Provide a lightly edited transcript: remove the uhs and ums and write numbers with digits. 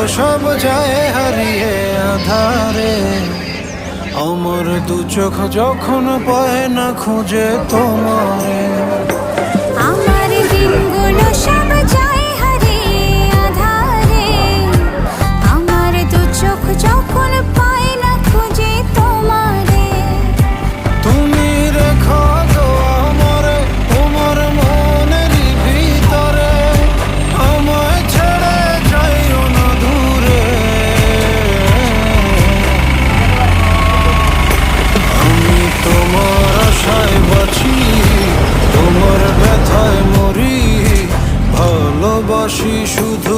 সব যায় হারিয়ে আধারে। আমার দু চোখ যখন পায় না খুঁজে তোমারে। আমার দিনগুলো সব যায় হারিয়ে আঁধারে। আমার দু চোখ যখন পায় না খুঁজে তোমারে। তুমি রেখো তো আমারে তোমার মনের ভিতরে, আমায় ছেড়ে যাইও না দূরে। আমি তোমার আশায় বাঁচি, তোমার ব্যথায় মরি, ভালোবাসি শুধু